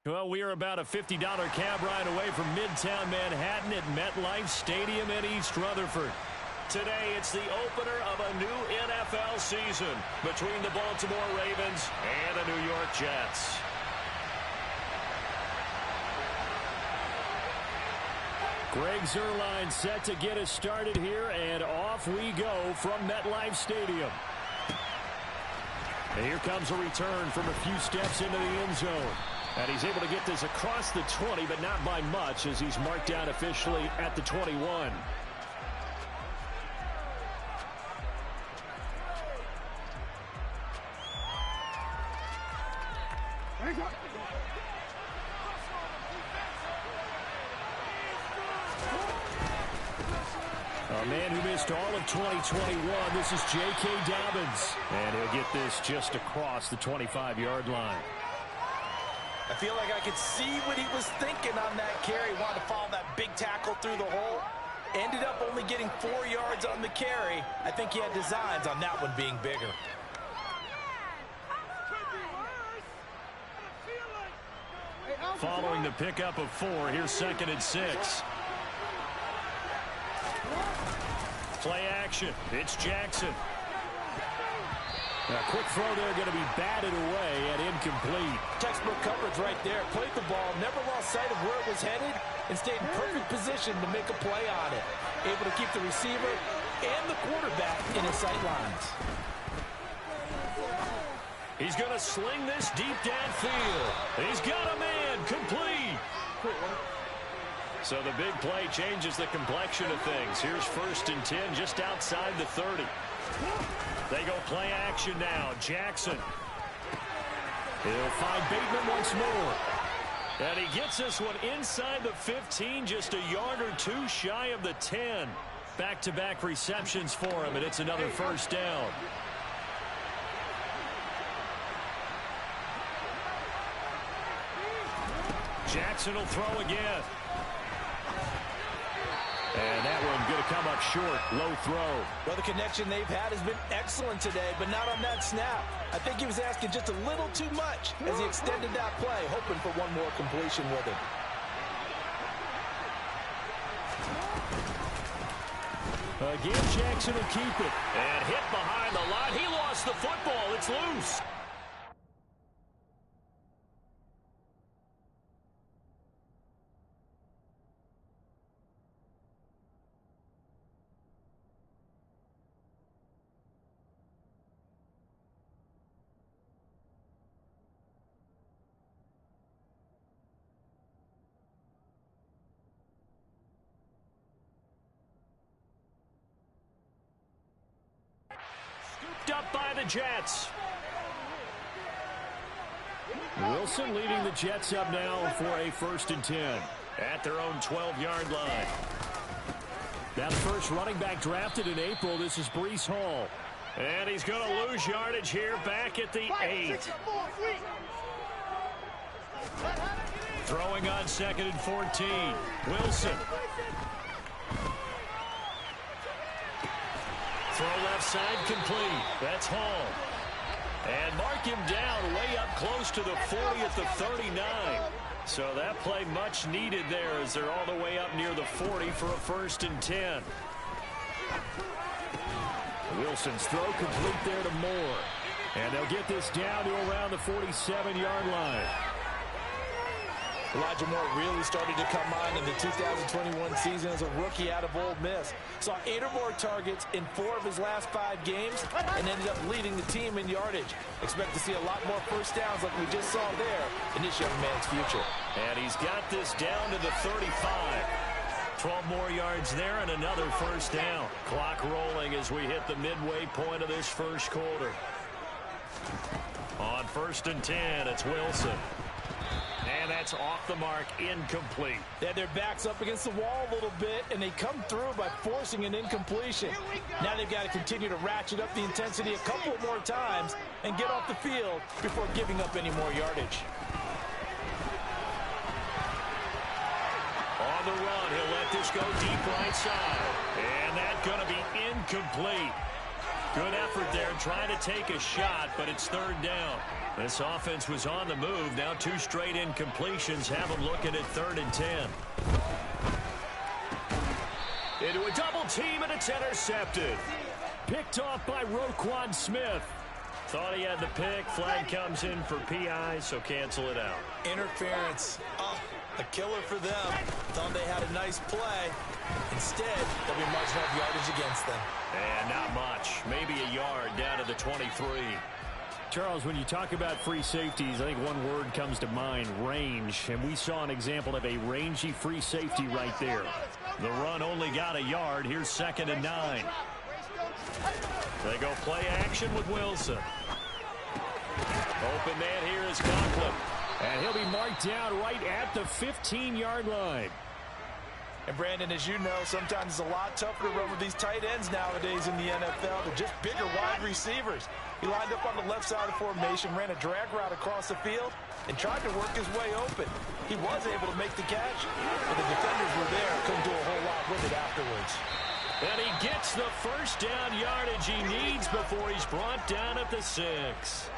Well, we are about a $50 cab ride away from Midtown Manhattan at MetLife Stadium in East Rutherford. Today, it's the opener of a new NFL season between the Baltimore Ravens and the New York Jets. Greg Zuerlein set to get us started here, and off we go from MetLife Stadium. And here comes a return from a few steps into the end zone. And he's able to get this across the 20, but not by much, as he's marked down officially at the 21. A man who missed all of 2021, this is J.K. Dobbins. And he'll get this just across the 25-yard line. I feel like I could see what he was thinking on that carry. Wanted to follow that big tackle through the hole. Ended up only getting 4 yards on the carry. I think he had designs on that one being bigger. Following the pickup of 4, here's 2nd and 6. Play action. It's Jackson. A quick throw there going to be batted away and incomplete. Textbook coverage right there. Played the ball, never lost sight of where it was headed, and stayed in perfect position to make a play on it. Able to keep the receiver and the quarterback in his sight lines. He's going to sling this deep downfield. He's got a man. Complete. So the big play changes the complexion of things. Here's 1st and 10 just outside the 30. They go play action now. Jackson. He'll find Bateman once more. And he gets this one inside the 15, just a yard or 2 shy of the 10. Back-to-back receptions for him, and it's another 1st down. Jackson will throw again. And that one going to come up short. Low throw. Well, the connection they've had has been excellent today, but not on that snap. I think he was asking just a little too much as he extended that play, hoping for one more completion with it. Again, Jackson will keep it. And hit behind the line. He lost the football. It's loose. Scooped up by the Jets. Wilson leading the Jets up now for a 1st and 10 at their own 12-yard line. Now the first running back drafted in April. This is Breece Hall. And he's going to lose yardage here back at the 8. Throwing on 2nd and 14. Wilson. Throw left side complete. That's Hall. And mark him down way up close to the 40 at the 39. So that play much needed there as they're all the way up near the 40 for a 1st and 10. Wilson's throw complete there to Moore. And they'll get this down to around the 47-yard line. Elijah Moore really started to come on in the 2021 season as a rookie out of Ole Miss. Saw 8 or more targets in 4 of his last 5 games and ended up leading the team in yardage. Expect to see a lot more 1st downs like we just saw there in this young man's future. And he's got this down to the 35. 12 more yards there and another 1st down. Clock rolling as we hit the midway point of this 1st quarter. On 1st and 10, it's Wilson. And that's off the mark, incomplete. They had their backs up against the wall a little bit, and they come through by forcing an incompletion. Now they've got to continue to ratchet up the intensity a couple more times and get off the field before giving up any more yardage. On the run, he'll let this go deep right side. And that's going to be incomplete. Good effort there, trying to take a shot, but it's third down. This offense was on the move. Now 2 straight incompletions have them looking at 3rd and 10. Into a double team, and it's intercepted. Picked off by Roquan Smith. Thought he had the pick. Flag comes in for PI, so cancel it out. Interference. Oh, a killer for them. Thought they had a nice play. Instead, they'll be marching off yardage against them. And not much. Maybe a yard down to the 23. Charles, when you talk about free safeties, I think one word comes to mind, range. And we saw an example of a rangy free safety right there. The run only got a yard. Here's 2nd and 9. They go play action with Wilson. Open man here is Conklin. And he'll be marked down right at the 15-yard line. And Brandon, as you know, sometimes it's a lot tougher to run with these tight ends nowadays in the NFL. They're just bigger wide receivers. He lined up on the left side of the formation, ran a drag route across the field, and tried to work his way open. He was able to make the catch, but the defenders were there, couldn't do a whole lot with it afterwards. And he gets the first down yardage he needs before he's brought down at the 6.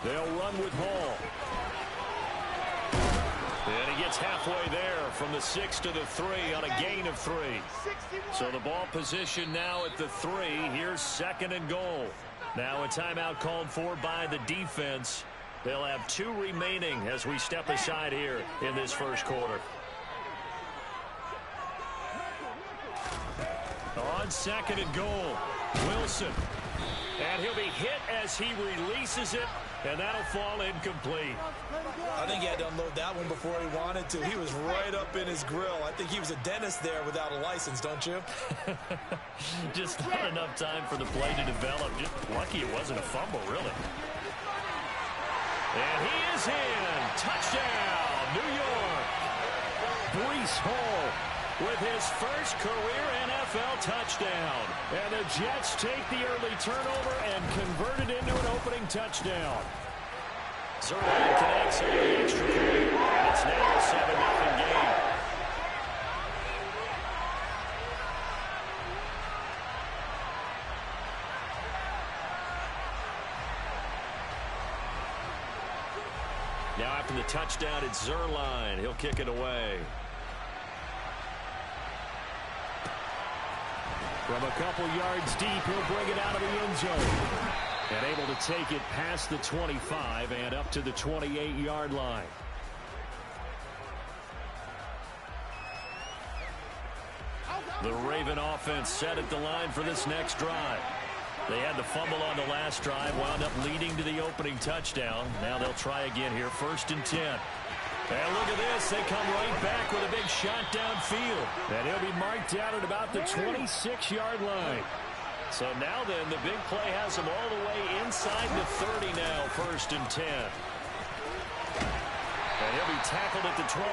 They'll run with Hall. And he gets halfway there from the 6 to the 3 on a gain of 3. So the ball position now at the 3. Here's 2nd and goal. Now a timeout called for by the defense. They'll have 2 remaining as we step aside here in this first quarter. On 2nd and goal, Wilson. And he'll be hit as he releases it, and that'll fall incomplete. I think he had to unload that one before he wanted to. He was right up in his grill. I think he was a dentist there without a license, don't you? Just not enough time for the play to develop. Just lucky it wasn't a fumble, really. And he is in. Touchdown, New York. Breece Hall with his first career NFL touchdown. And the Jets take the early turnover and convert it into an opening touchdown. Zerline connects on the extra point, and it's now a 7-0 game. Now after the touchdown, it's Zerline. He'll kick it away. From a couple yards deep, he'll bring it out of the end zone. And able to take it past the 25 and up to the 28-yard line. The Raven offense set at the line for this next drive. They had the fumble on the last drive, wound up leading to the opening touchdown. Now they'll try again here, 1st and 10. And look at this. They come right back with a big shot downfield. And he'll be marked down at about the 26-yard line. So now then, the big play has him all the way inside the 30 now, 1st and 10. And he'll be tackled at the 23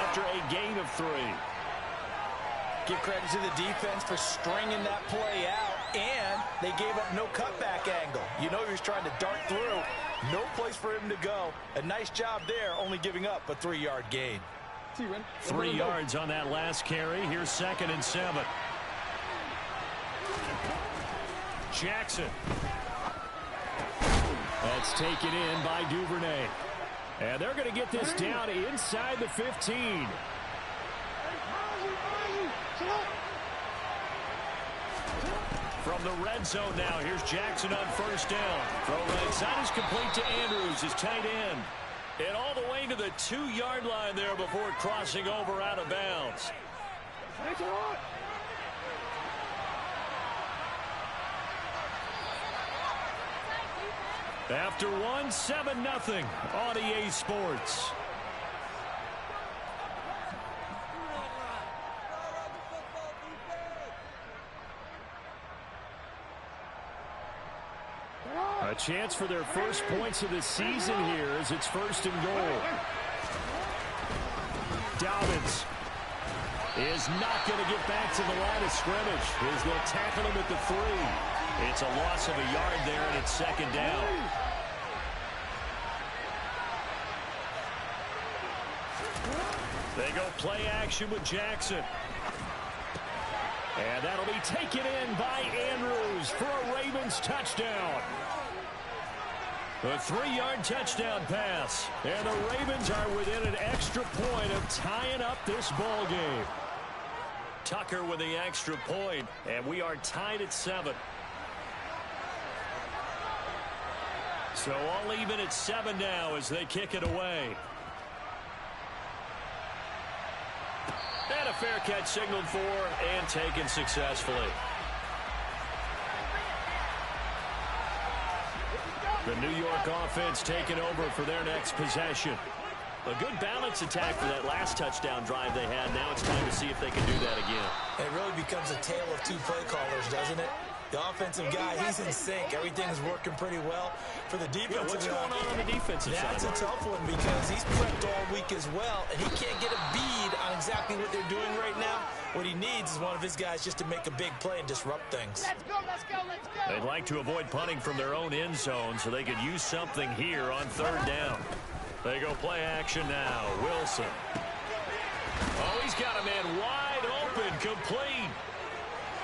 after a gain of 3. Give credit to the defense for stringing that play out, and they gave up no cutback angle. You know he was trying to dart through. No place for him to go. A nice job there, only giving up a 3-yard gain. 3 yards on that last carry. Here's 2nd and 7. Jackson. That's taken in by Duvernay. And they're going to get this down inside the 15. From the red zone now, here's Jackson on 1st down. Throw right side is complete to Andrews, his tight end. And all the way to the 2-yard line there before crossing over out of bounds. After one, 7-0 on EA Sports. A chance for their first points of the season here as it's 1st and goal. Dobbins is not going to get back to the line of scrimmage as they'll tackle him at the 3. It's a loss of a yard there, and it's 2nd down. They go play action with Jackson. And that'll be taken in by Andrews for a Ravens touchdown. A 3-yard touchdown pass. And the Ravens are within an extra point of tying up this ball game. Tucker with the extra point, and we are tied at 7. So all even at 7 now as they kick it away. And a fair catch signaled for and taken successfully. The New York offense taking over for their next possession. A good balance attack for that last touchdown drive they had. Now it's time to see if they can do that again. It really becomes a tale of two play callers, doesn't it? The offensive guy, he's in sync. Everything's working pretty well. For the defensive what's going on the defensive side? That's a tough one because he's prepped all week as well, and he can't get a bead on exactly what they're doing right now. What he needs is one of his guys just to make a big play and disrupt things. Let's go, let's go, let's go. They'd like to avoid punting from their own end zone so they could use something here on 3rd down. They go play action now. Wilson. Oh, he's got a man wide open, complete.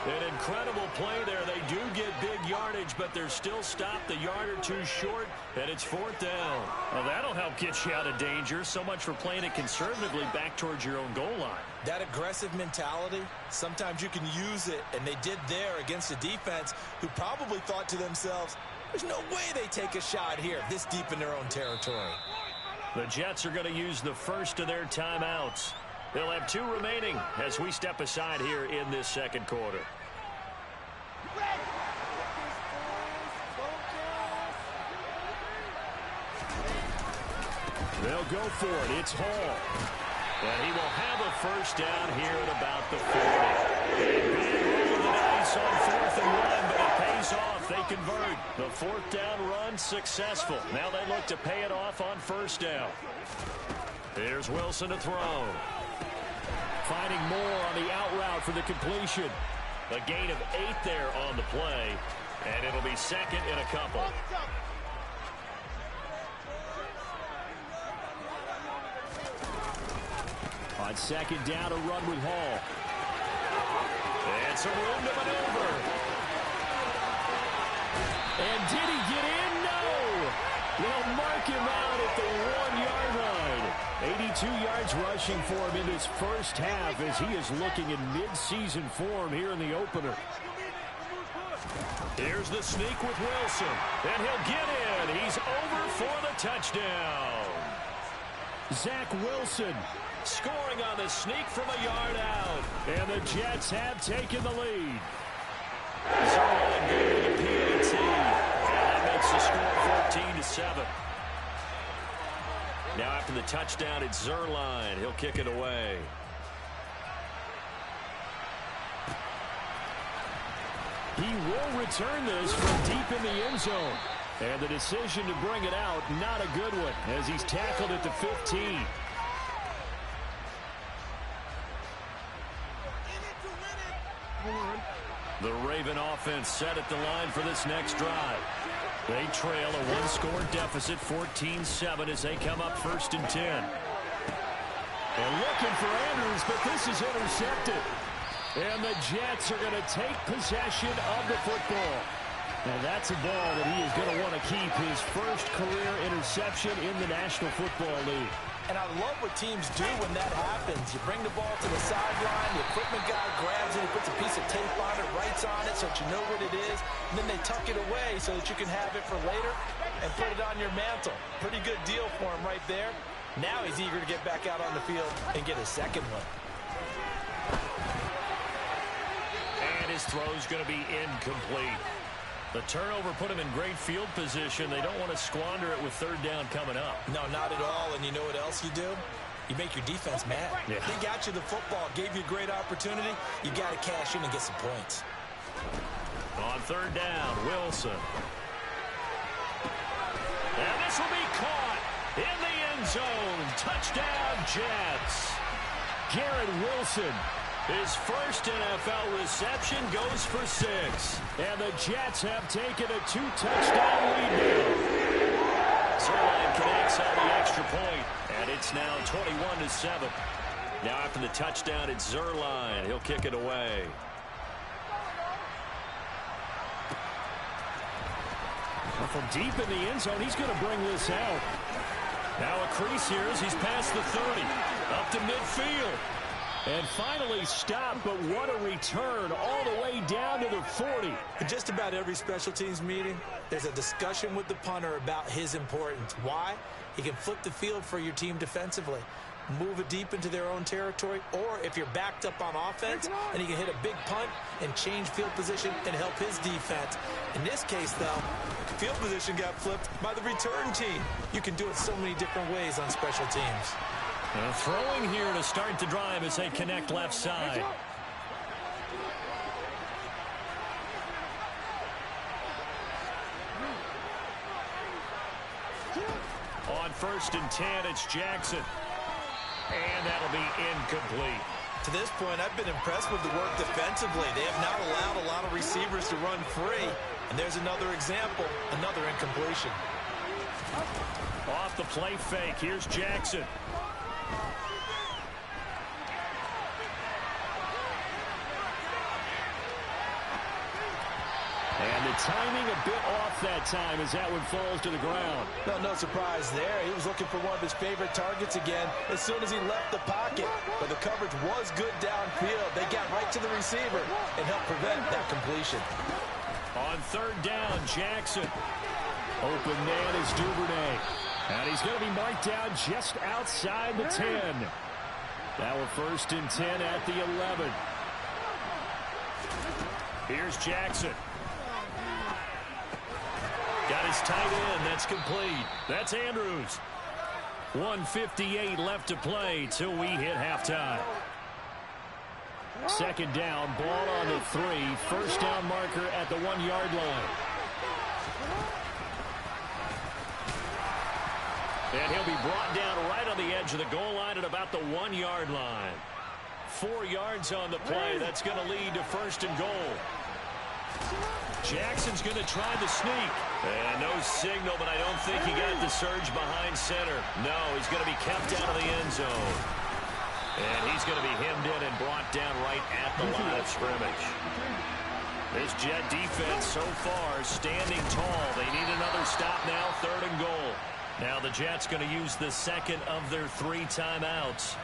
An incredible play there. They do get big yardage, but they're still stopped a yard or two short, and it's 4th down. Well, that'll help get you out of danger. So much for playing it conservatively back towards your own goal line. That aggressive mentality, sometimes you can use it, and they did there against a defense who probably thought to themselves, there's no way they take a shot here this deep in their own territory. The Jets are going to use the first of their timeouts. They'll have 2 remaining as we step aside here in this 2nd quarter. They'll go for it. It's Hall. And he will have a first down here at about the 40. Big roll of the dice on 4th and 1, but it pays off. They convert. The 4th down run successful. Now they look to pay it off on 1st down. Here's Wilson to throw. Finding more on the out route for the completion. A gain of 8 there on the play, and it'll be 2nd and a couple. On 2nd down, a run with Hall. And some room to maneuver. And did he get in? No! They'll mark him out at the 1-yard line. 82 yards rushing for him in his first half as he is looking in mid-season form here in the opener. Here's the sneak with Wilson. And he'll get in. He's over for the touchdown. Zach Wilson scoring on the sneak from a yard out. And the Jets have taken the lead. Zerline going to the PAT. And that makes the score 14-7. Now after the touchdown, it's Zerline. He'll kick it away. He will return this from deep in the end zone. And the decision to bring it out, not a good one, as he's tackled at the 15. The Raven offense set at the line for this next drive. They trail a 1-score deficit, 14-7, as they come up 1st and 10. They're looking for Andrews, but this is intercepted. And the Jets are going to take possession of the football. And that's a ball that he is going to want to keep, his first career interception in the National Football League. And I love what teams do when that happens. You bring the ball to the sideline, the equipment guy grabs it, he puts a piece of tape on it, writes on it so that you know what it is, and then they tuck it away so that you can have it for later and put it on your mantle. Pretty good deal for him right there. Now he's eager to get back out on the field and get his 2nd one. And his throw's going to be incomplete. The turnover put him in great field position. They don't want to squander it with 3rd down coming up. No, not at all. And you know what else you do? You make your defense mad. Yeah. They got you the football, gave you a great opportunity. You got to cash in and get some points. On 3rd down, Wilson. And this will be caught in the end zone. Touchdown, Jets. Garrett Wilson. His first NFL reception goes for 6. And the Jets have taken a 2-touchdown lead now. Zerline connects on the extra point, and it's now 21-7. Now after the touchdown, it's Zerline. He'll kick it away. from deep in the end zone, he's going to bring this out. Now a crease here as he's past the 30. Up to midfield. And finally stopped, but what a return all the way down to the 40. In just about every special teams meeting, there's a discussion with the punter about his importance. Why? He can flip the field for your team defensively, move it deep into their own territory, or if you're backed up on offense, and he can hit a big punt and change field position and help his defense. In this case, though, field position got flipped by the return team. You can do it so many different ways on special teams. Throwing here to start the drive as they connect left side. On 1st and 10, it's Jackson. And that'll be incomplete. To this point, I've been impressed with the work defensively. They have not allowed a lot of receivers to run free. And there's another example, another incompletion. Off the play fake, here's Jackson. And the timing a bit off that time as that one falls to the ground. No surprise there. He was looking for one of his favorite targets again as soon as he left the pocket. But the coverage was good downfield. They got right to the receiver and helped prevent that completion. On 3rd down, Jackson. Open man is Duvernay. And he's going to be marked down just outside the 10. Now a 1st and 10 at the 11. Here's Jackson. Got his tight end. That's complete. That's Andrews. 1:58 left to play till we hit halftime. 2nd down, ball on the 3. 1st down marker at the 1-yard line. And he'll be brought down right on the edge of the goal line at about the 1-yard line. 4 yards on the play. That's going to lead to 1st and goal. Jackson's going to try the sneak. And no signal, but I don't think he got the surge behind center. No, he's going to be kept out of the end zone. And he's going to be hemmed in and brought down right at the line of scrimmage. This Jet defense so far standing tall. They need another stop now, 3rd and goal. Now the Jets going to use the 2nd of their 3 timeouts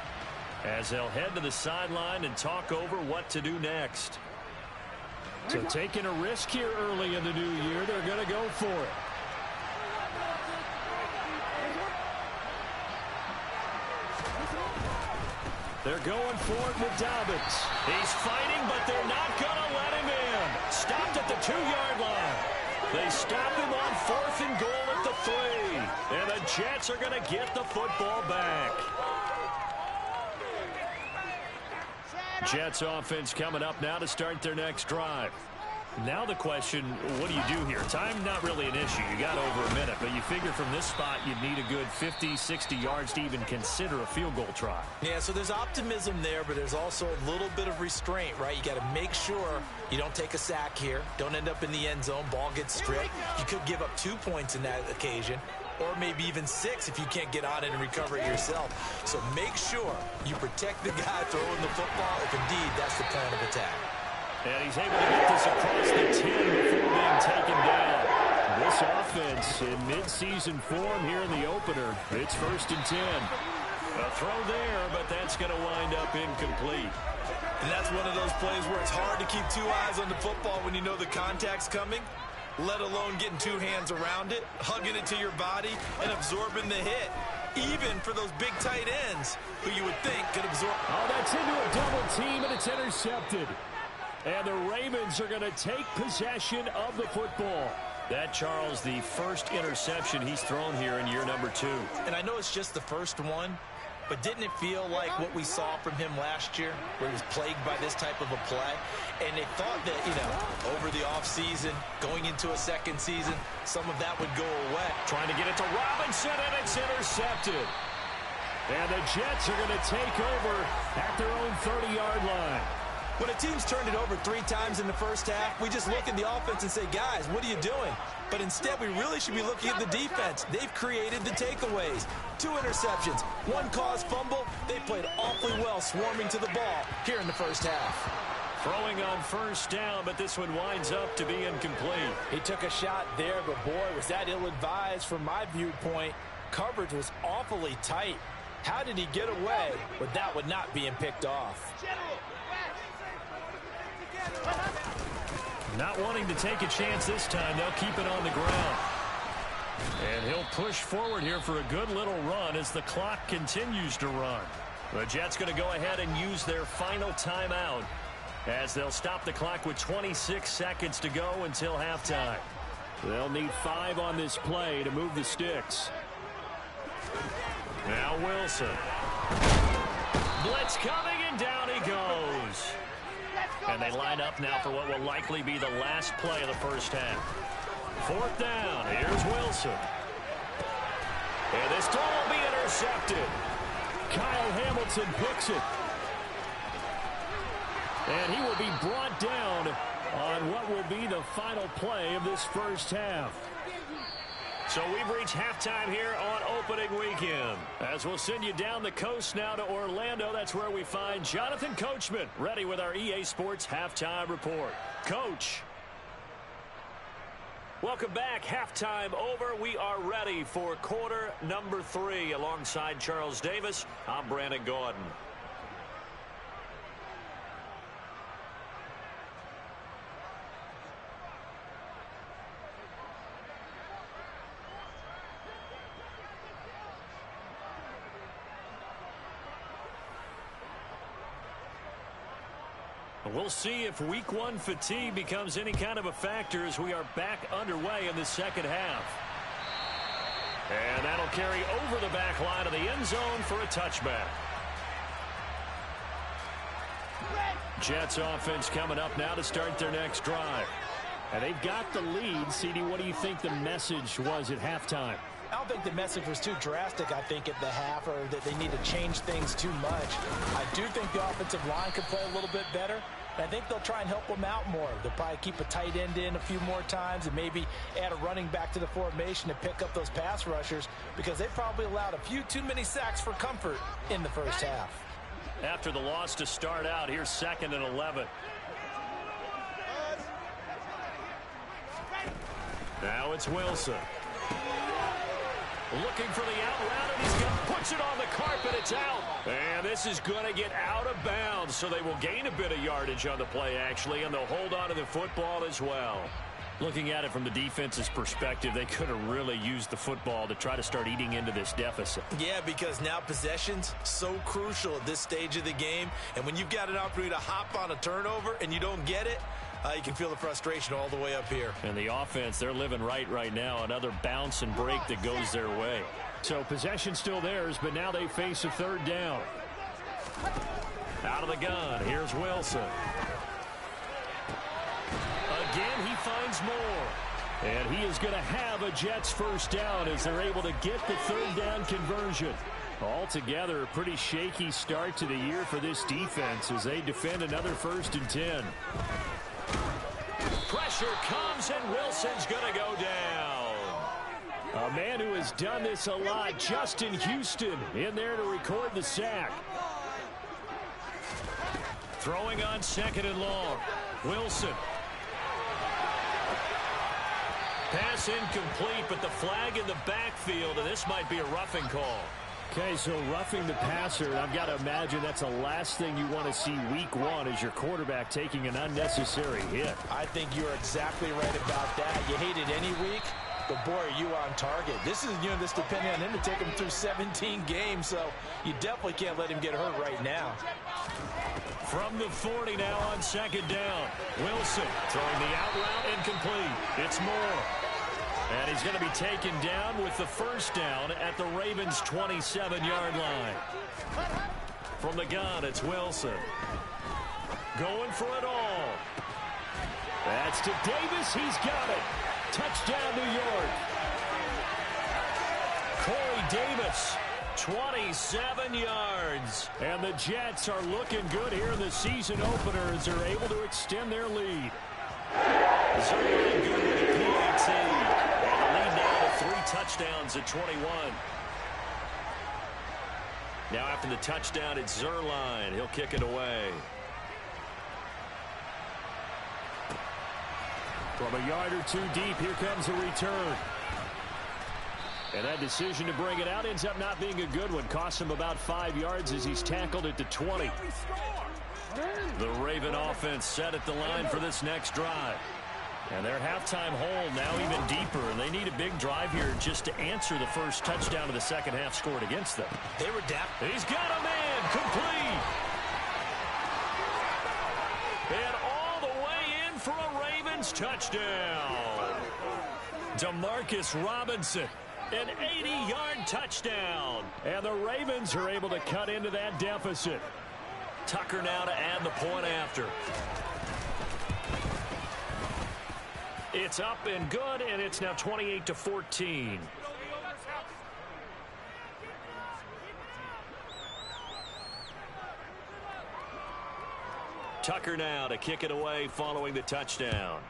as they'll head to the sideline and talk over what to do next. So taking a risk here early in the new year, they're going to go for it. They're going for it with Dobbins. He's fighting, but they're not going to let him in. Stopped at the 2-yard line. They stop him on 4th and goal at the 3. And the Jets are going to get the football back. Jets offense coming up now to start their next drive. Now the question, what do you do here? Time not really an issue. You got over a minute, but you figure from this spot you'd need a good 50, 60 yards to even consider a field goal try. Yeah, so there's optimism there, but there's also a little bit of restraint, right? You got to make sure you don't take a sack here. Don't end up in the end zone. Ball gets stripped. You could give up 2 points in that occasion, or maybe even 6 if you can't get on it and recover it yourself. So make sure you protect the guy throwing the football if indeed that's the plan of attack. And he's able to get this across the 10 before being taken down. This offense in midseason form here in the opener. It's 1st and 10. A throw there, but that's going to wind up incomplete. And that's one of those plays where it's hard to keep 2 eyes on the football when you know the contact's coming, let alone getting 2 hands around it, hugging it to your body, and absorbing the hit. Even for those big tight ends who you would think could absorb. Oh, that's into a double team, and it's intercepted. And the Ravens are going to take possession of the football. That, Charles, the first interception he's thrown here in year number 2. And I know it's just the first one, but didn't it feel like what we saw from him last year, where he was plagued by this type of a play? And they thought that, over the offseason, going into a 2nd season, some of that would go away. Trying to get it to Robinson, and it's intercepted. And the Jets are going to take over at their own 30-yard line. When a team's turned it over 3 times in the first half, we just look at the offense and say, guys, what are you doing? But instead, we really should be looking at the defense. They've created the takeaways. 2 interceptions, 1 caused fumble. They played awfully well swarming to the ball here in the first half. Throwing on first down, but this one winds up to be incomplete. He took a shot there, but boy, was that ill-advised from my viewpoint. Coverage was awfully tight. How did he get away with that one not being picked off? Not wanting to take a chance this time, they'll keep it on the ground. And he'll push forward here for a good little run as the clock continues to run. The Jets going to go ahead and use their final timeout as they'll stop the clock with 26 seconds to go until halftime. They'll need 5 on this play to move the sticks. Now Wilson. Blitz coming, and down he goes. And they line up now for what will likely be the last play of the first half. 4th down. Here's Wilson. And this throw will be intercepted. Kyle Hamilton picks it. And he will be brought down on what will be the final play of this first half. So we've reached halftime here on opening weekend. As we'll send you down the coast now to Orlando, that's where we find Jonathan Coachman ready with our EA Sports Halftime Report. Coach. Welcome back. Halftime over. We are ready for quarter number 3. Alongside Charles Davis, I'm Brandon Gordon. We'll see if week 1 fatigue becomes any kind of a factor as we are back underway in the second half. And that'll carry over the back line of the end zone for a touchback. Jets offense coming up now to start their next drive. And they've got the lead. CD, what do you think the message was at halftime? I don't think the message was too drastic, I think, at the half, or that they need to change things too much. I do think the offensive line could play a little bit better. I think they'll try and help them out more. They'll probably keep a tight end in a few more times and maybe add a running back to the formation to pick up those pass rushers, because they probably allowed a few too many sacks for comfort in the first half. After the loss to start out, here's 2nd and 11. Now it's Wilson. Looking for the out route, and he puts it on the carpet. It's out. And this is going to get out of bounds, so they will gain a bit of yardage on the play, actually, and they'll hold on to the football as well. Looking at it from the defense's perspective, they could have really used the football to try to start eating into this deficit. Yeah, because now possession's so crucial at this stage of the game. And when you've got an opportunity to hop on a turnover and you don't get it, you can feel the frustration all the way up here. And the offense, they're living right now. Another bounce and break that goes their way. So possession still theirs, but now they face a 3rd down. Out of the gun, here's Wilson. Again, he finds more. And he is going to have a Jets first down as they're able to get the 3rd down conversion. Altogether, a pretty shaky start to the year for this defense as they defend another 1st and 10. Pressure comes, and Wilson's going to go down. A man who has done this a lot, Justin Houston, in there to record the sack. Throwing on 2nd and long. Wilson. Pass incomplete, but the flag in the backfield, and this might be a roughing call. Okay, so roughing the passer, I've got to imagine that's the last thing you want to see week 1 as your quarterback taking an unnecessary hit. I think you're exactly right about that. You hate it any week, but boy, are you on target. This is, this depending on him to take him through 17 games, so you definitely can't let him get hurt right now. From the 40 now on 2nd down. Wilson throwing the out route, incomplete. It's Moore. And he's going to be taken down with the 1st down at the Ravens' 27-yard line. From the gun, it's Wilson. Going for it all. That's to Davis. He's got it. Touchdown, New York. Corey Davis, 27 yards. And the Jets are looking good here in the season opener as they're able to extend their lead. Zerline good with the PAT. And the lead now to 3 touchdowns at 21. Now after the touchdown, it's Zerline. He'll kick it away. From a yard or two deep, here comes a return. And that decision to bring it out ends up not being a good one. Costs him about 5 yards as he's tackled at the 20. The Raven offense set at the line for this next drive. And their halftime hole now even deeper. And they need a big drive here just to answer the first touchdown of the second half scored against them. They were down. He's got a man complete. And all the way in for a Ravens touchdown. Demarcus Robinson. An 80-yard touchdown. And the Ravens are able to cut into that deficit. Tucker now to add the point after. It's up and good, and it's now 28-14. Tucker now to kick it away following the touchdown.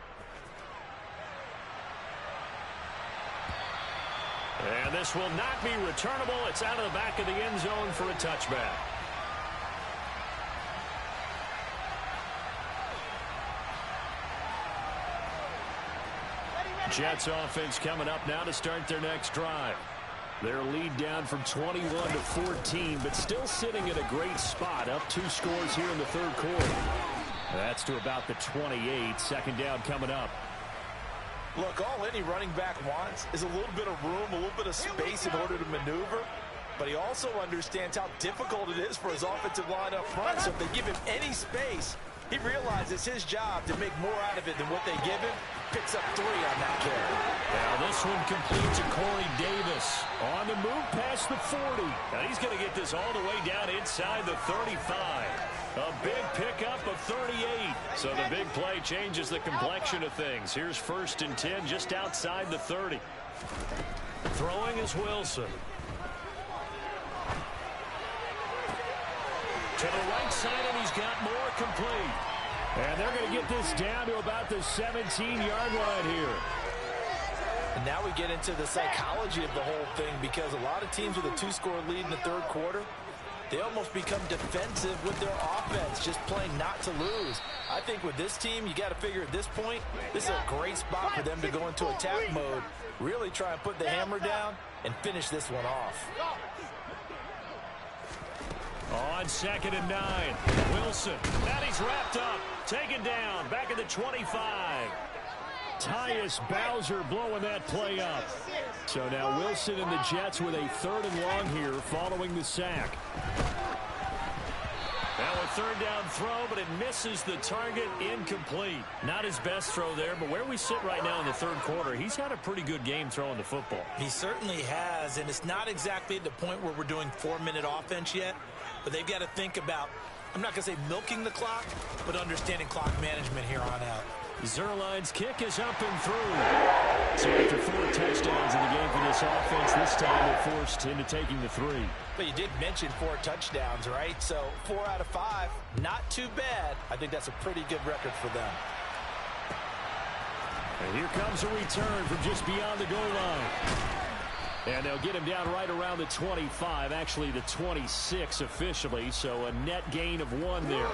And this will not be returnable. It's out of the back of the end zone for a touchback. Jets offense coming up now to start their next drive. Their lead down from 21-14, but still sitting at a great spot. Up 2 scores here in the third quarter. That's to about the 28. Second down coming up. Look, all any running back wants is a little bit of room, a little bit of space in order to maneuver. But he also understands how difficult it is for his offensive line up front. So if they give him any space, he realizes his job to make more out of it than what they give him. Picks up 3 on that carry. Now this one complete to Corey Davis. On the move past the 40. Now he's going to get this all the way down inside the 35. A big pickup of 38. So the big play changes the complexion of things. Here's 1st and 10 just outside the 30. Throwing is Wilson. To the right side, and he's got more complete. And they're going to get this down to about the 17-yard line here. And now we get into the psychology of the whole thing, because a lot of teams with a 2-score lead in the third quarter, they almost become defensive with their offense, just playing not to lose. I think with this team, you got to figure at this point, this is a great spot for them to go into attack mode, really try and put the hammer down and finish this one off. On 2nd and 9, Wilson. Now he's wrapped up, taken down, back at the 25. Tyus Bowser blowing that play up. So now Wilson and the Jets with a 3rd and long here following the sack. Now a 3rd down throw, but it misses the target, incomplete. Not his best throw there, but where we sit right now in the third quarter, he's had a pretty good game throwing the football. He certainly has, and it's not exactly at the point where we're doing 4-minute offense yet, but they've got to think about, I'm not going to say milking the clock, but understanding clock management here on out. Zerline's kick is up and through. So after 4 touchdowns in the game for this offense, this time they're forced into taking the 3. But you did mention 4 touchdowns, right? So 4 out of 5, not too bad. I think that's a pretty good record for them. And here comes a return from just beyond the goal line. And they'll get him down right around the 25, actually the 26 officially, so a net gain of 1 there.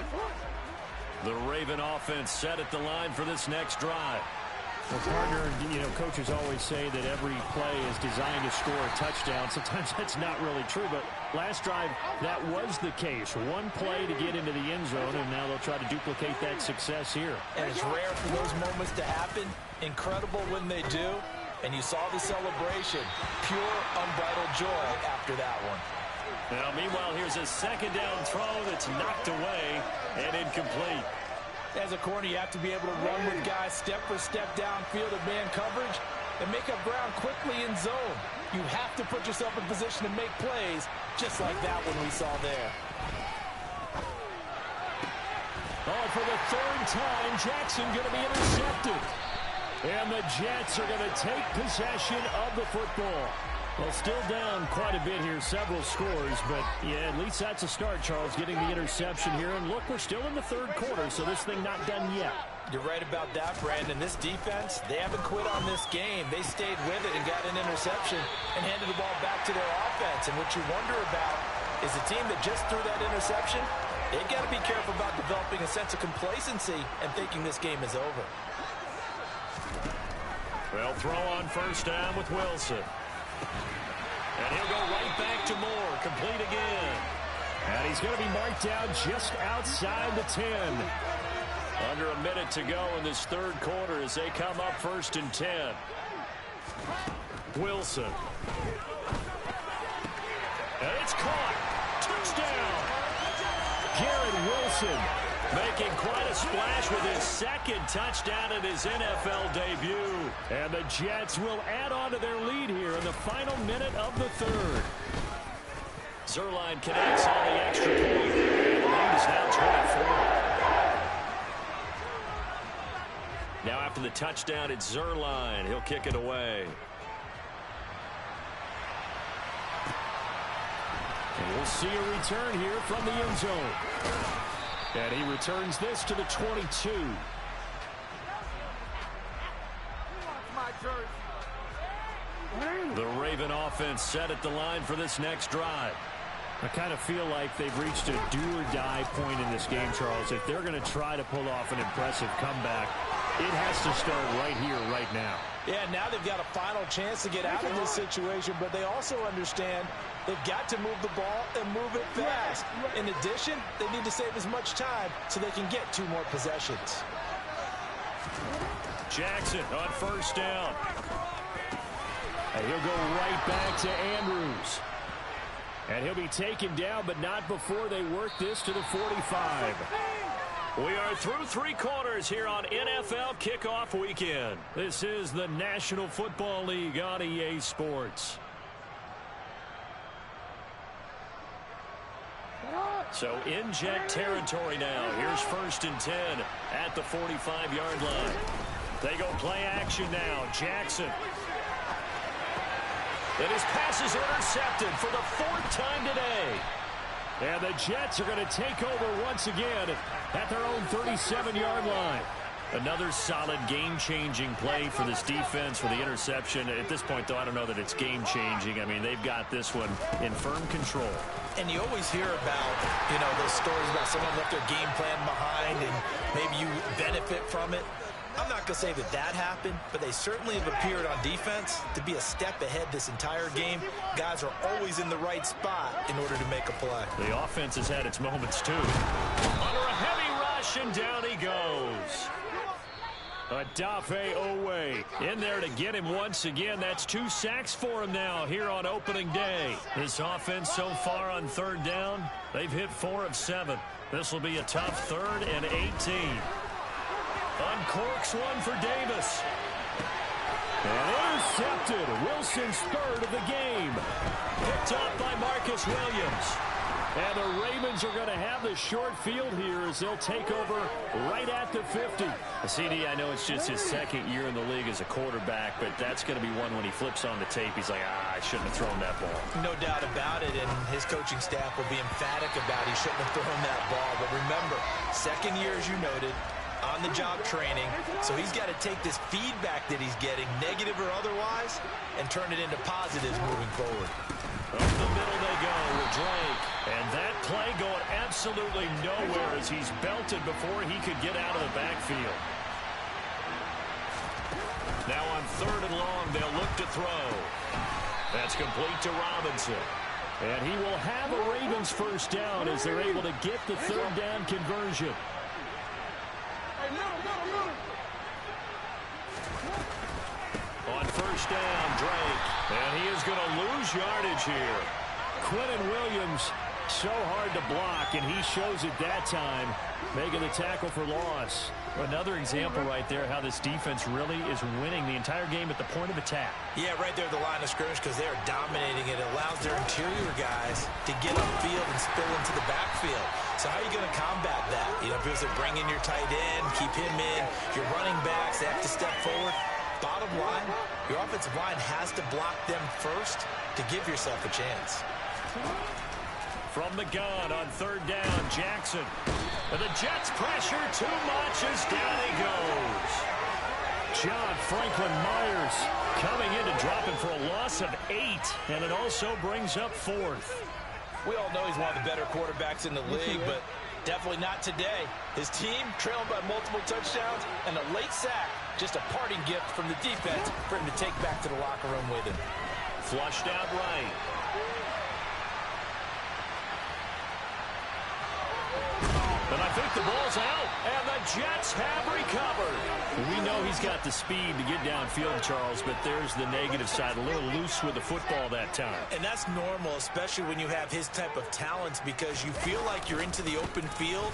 The Raven offense set at the line for this next drive. Well, partner, coaches always say that every play is designed to score a touchdown. Sometimes that's not really true, but last drive, that was the case. 1 play to get into the end zone, and now they'll try to duplicate that success here. And it's rare for those moments to happen. Incredible when they do. And you saw the celebration. Pure, unbridled joy after that one. Now, meanwhile, here's a 2nd down throw that's knocked away and incomplete. As a corner, you have to be able to run with guys step for step downfield of man coverage and make up ground quickly in zone. You have to put yourself in position to make plays, just like that one we saw there. Oh, for the 3rd time, Jackson going to be intercepted. And the Jets are going to take possession of the football. Well, still down quite a bit here, several scores, but yeah, at least that's a start, Charles, getting the interception here. And look, we're still in the third quarter, so this thing not done yet. You're right about that, Brandon. This defense, they haven't quit on this game. They stayed with it and got an interception and handed the ball back to their offense. And what you wonder about is the team that just threw that interception, they've got to be careful about developing a sense of complacency and thinking this game is over. They'll throw on first down with Wilson. And he'll go right back to Moore. Complete again. And he's going to be marked down just outside the 10. Under a minute to go in this third quarter as they come up first and 10. Wilson. And it's caught. Touchdown. Garrett Wilson making quite a splash with his second touchdown in his NFL debut. And the Jets will add on to their lead here in the final minute of the third. Zuerlein connects on the extra point. And the lead is now 24. Now after the touchdown, it's Zuerlein. He'll kick it away. And we'll see a return here from the end zone. And he returns this to the 22. The Raven offense set at the line for this next drive. I kind of feel like they've reached a do-or-die point in this game, Charles. If they're going to try to pull off an impressive comeback, it has to start right here, right now. Yeah, now they've got a final chance to get out of this situation, but they also understand they've got to move the ball and move it fast. In addition, they need to save as much time so they can get 2 more possessions. Jackson on first down. And he'll go right back to Andrews. And he'll be taken down, but not before they work this to the 45. We are through 3 quarters here on NFL Kickoff Weekend. This is the National Football League on EA Sports. So in Jet territory now. Here's first and 10 at the 45-yard line. They go play action now. Jackson. And his pass is intercepted for the 4th time today. And the Jets are going to take over once again at their own 37-yard line. Another solid game-changing play for this defense for the interception. At this point, though, I don't know that it's game-changing. I mean, they've got this one in firm control. And you always hear about, those stories about someone left their game plan behind and maybe you benefit from it. I'm not going to say that that happened, but they certainly have appeared on defense to be a step ahead this entire game. Guys are always in the right spot in order to make a play. The offense has had its moments, too. Under a heavy rush, and down he goes. Odafe Owe in there to get him once again. That's 2 sacks for him now here on opening day. This offense so far on third down, they've hit 4 of 7. This will be a tough 3rd and 18. Uncorks one for Davis. And intercepted. Wilson's 3rd of the game. Picked up by Marcus Williams. And the Ravens are going to have the short field here as they'll take over right at the 50. CD, I know it's just his 2nd year in the league as a quarterback, but that's going to be one when he flips on the tape, he's like, I shouldn't have thrown that ball. No doubt about it, and his coaching staff will be emphatic about he shouldn't have thrown that ball. But remember, 2nd year, as you noted, on-the-job training, so he's got to take this feedback that he's getting, negative or otherwise, and turn it into positives moving forward. Up the middle they go with Drake. And that play going absolutely nowhere as he's belted before he could get out of the backfield. Now on 3rd and long, they'll look to throw. That's complete to Robinson. And he will have a Ravens first down as they're able to get the 3rd down conversion. On first down, Drake. And he is going to lose yardage here. Quentin Williams, so hard to block, and he shows it that time, making the tackle for loss. Another example right there how this defense really is winning the entire game at the point of attack. Yeah, right there at the line of scrimmage because they are dominating it. It allows their interior guys to get upfield and spill into the backfield. So how are you going to combat that? If it was to bring in your tight end, keep him in, your running backs, they have to step forward. Bottom line, your offensive line has to block them first to give yourself a chance. From the gun on 3rd down, Jackson. And the Jets pressure too much as down he goes. John Franklin Myers coming in to drop him for a loss of 8, and it also brings up 4th. We all know he's one of the better quarterbacks in the league, but definitely not today. His team trailing by multiple touchdowns and a late sack Just a parting gift from the defense for him to take back to the locker room with him. Flushed out right. And I think the ball's out, and the Jets have recovered. We know he's got the speed to get downfield, Charles, but there's the negative side, a little loose with the football that time. And that's normal, especially when you have his type of talents, because you feel like you're into the open field,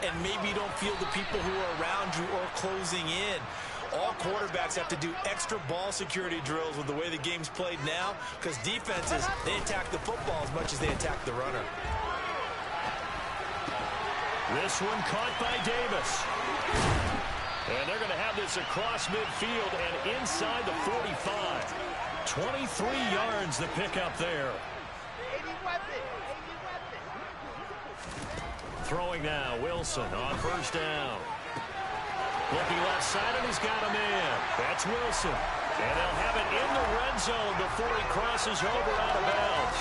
and maybe you don't feel the people who are around you or closing in. All quarterbacks have to do extra ball security drills with the way the game's played now, because defenses, they attack the football as much as they attack the runner. This one caught by Davis. And they're going to have this across midfield and inside the 45. 23 yards to pick up there. Throwing now, Wilson on first down. Looking left side, and he's got a man. That's Wilson. And they'll have it in the red zone before he crosses over out of bounds.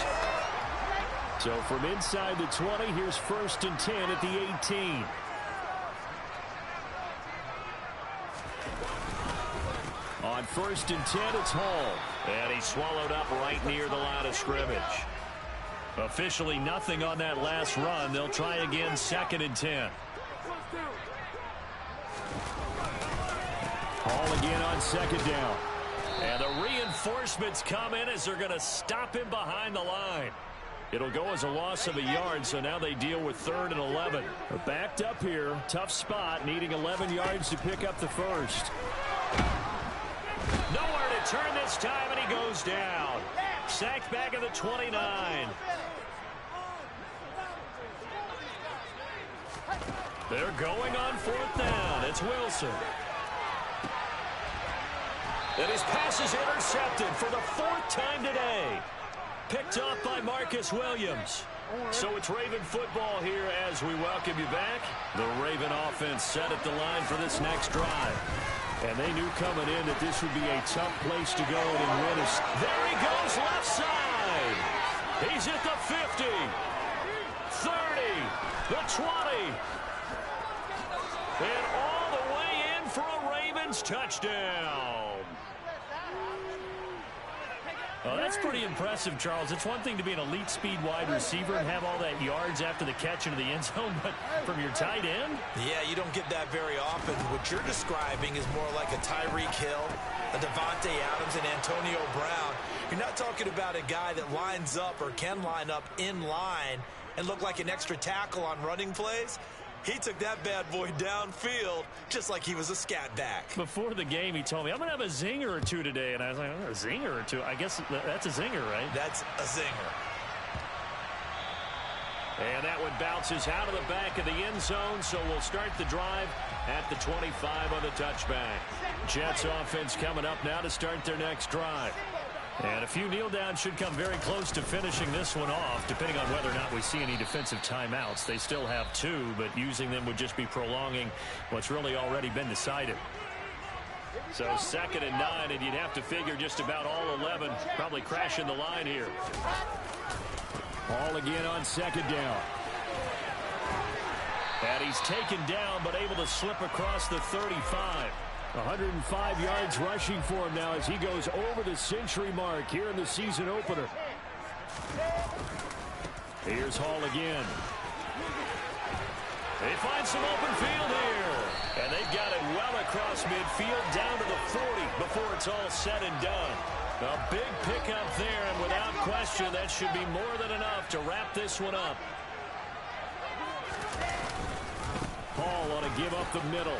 So from inside the 20, here's 1st and 10 at the 18. On 1st and 10, it's Hall. And he's swallowed up right near the line of scrimmage. Officially nothing on that last run. They'll try again 2nd and 10. Hall again on 2nd down. And the reinforcements come in as they're going to stop him behind the line. It'll go as a loss of a yard, so now they deal with 3rd and 11. They're backed up here. Tough spot, needing 11 yards to pick up the first. Nowhere to turn this time, and he goes down. Sacked back at the 29. They're going on 4th down. It's Wilson. And his pass is intercepted for the 4th time today. Picked off by Marcus Williams. So it's Raven football here as we welcome you back. The Raven offense set at the line for this next drive. And they knew coming in that this would be a tough place to go and win. There he goes, left side. He's at the 50, 30, the 20. And all the way in for a Ravens touchdown. Oh, that's pretty impressive, Charles. It's one thing to be an elite speed wide receiver and have all that yards after the catch into the end zone, but from your tight end? Yeah, you don't get that very often. What you're describing is more like a Tyreek Hill, a Devontae Adams, and Antonio Brown. You're not talking about a guy that lines up or can line up in line and look like an extra tackle on running plays. He took that bad boy downfield just like he was a scat back. Before the game, he told me, I'm going to have a zinger or two today. And I was like, oh, a zinger or two? I guess that's a zinger, right? That's a zinger. And that one bounces out of the back of the end zone, so we'll start the drive at the 25 on the touchback. Jets offense coming up now to start their next drive. And a few kneel downs should come very close to finishing this one off, depending on whether or not we see any defensive timeouts. They still have 2, but using them would just be prolonging what's really already been decided. So 2nd and 9, and you'd have to figure just about all 11 probably crashing the line here. Ball again on 2nd down. And he's taken down, but able to slip across the 35. 105 yards rushing for him now as he goes over the century mark here in the season opener. Here's Hall again. They find some open field here. And they've got it well across midfield down to the 40 before it's all said and done. A big pickup there, and without question, that should be more than enough to wrap this one up. Hall ought to give up the middle.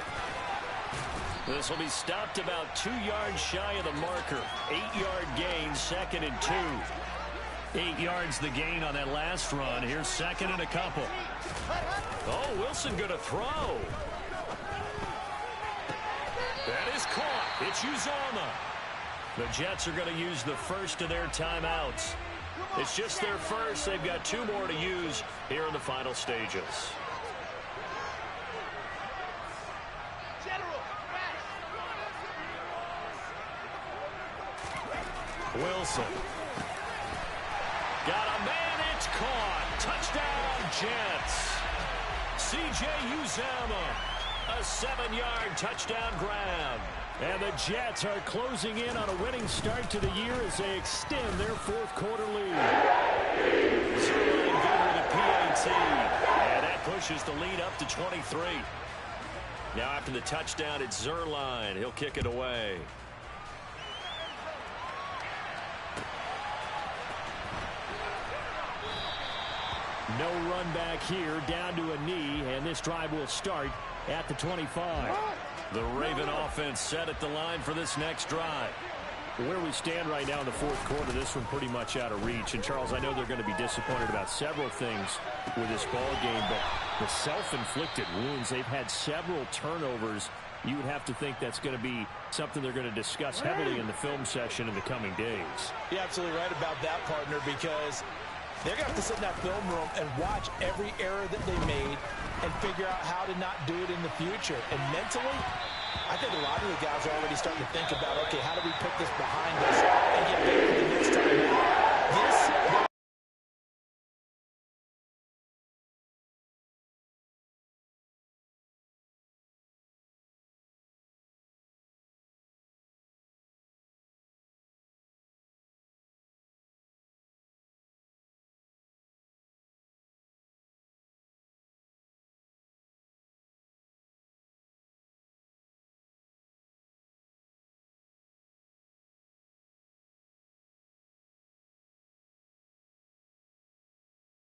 This will be stopped about 2 yards shy of the marker. 8-yard gain, 2nd and 2. 8 yards the gain on that last run. Here's 2nd and a couple. Oh, Wilson going to throw. That is caught. It's Uzomah. The Jets are going to use the first of their timeouts. It's just their first. They've got 2 more to use here in the final stages. Wilson. Got a man, it's caught. Touchdown, Jets. C.J. Uzomah A 7-yard touchdown grab. And the Jets are closing in on a winning start to the year as they extend their fourth-quarter lead. Zerline good with a PAT. And that pushes the lead up to 23. Now after the touchdown, it's Zerline. He'll kick it away. No run back here, down to a knee, and this drive will start at the 25. The Raven offense set at the line for this next drive. Where we stand right now in the fourth quarter, this one pretty much out of reach. And, Charles, I know they're going to be disappointed about several things with this ball game, but the self-inflicted wounds, they've had several turnovers. You would have to think that's going to be something they're going to discuss heavily in the film session in the coming days. You're absolutely right about that, partner, because they're going to have to sit in that film room and watch every error that they made and figure out how to not do it in the future. And mentally, I think a lot of the guys are already starting to think about, okay, how do we put this behind